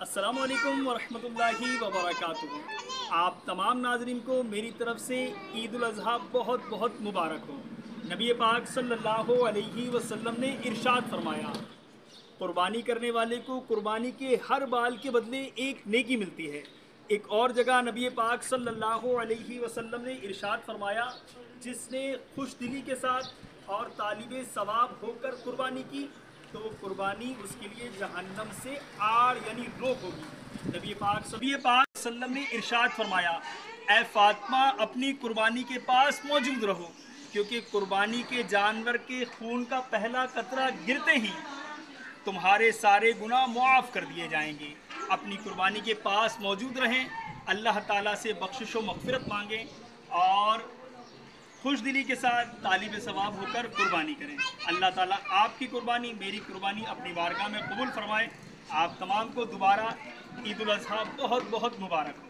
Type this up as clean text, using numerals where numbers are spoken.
السلام علیکم ورحمۃ اللہ وبرکاتہ۔ آپ تمام ناظرین کو میری طرف سے عید الاضحیٰ بہت بہت مبارک ہو۔ نبی پاک صلی اللہ علیہ وسلم نے ارشاد فرمایا، قربانی کرنے والے کو قربانی کے ہر بال کے بدلے ایک نیکی ملتی ہے۔ ایک اور جگہ نبی پاک صلی اللہ علیہ وسلم نے ارشاد فرمایا، جس نے خوش دلی کے ساتھ اور طالب ثواب ہو کر قربانی کی تو وہ قربانی اس کے لیے جہنم سے آڑ یعنی روک ہوگی۔ نبی پاک صلی اللہ علیہ وسلم نے ارشاد فرمایا، اے فاطمہ اپنی قربانی کے پاس موجود رہو، کیونکہ قربانی کے جانور کے خون کا پہلا قطرہ گرتے ہی تمہارے سارے گناہ معاف کر دیے جائیں گے۔ اپنی قربانی کے پاس موجود رہیں، اللہ تعالیٰ سے بخشش و مغفرت مانگیں اور خوش دلی کے ساتھ طالب ثواب ہو کر قربانی کریں۔ اللہ تعالیٰ آپ کی قربانی، میری قربانی اپنی بارگاہ میں قبول فرمائے۔ آپ تمام کو دوبارہ عید الاضحیٰ بہت بہت مبارک ہو۔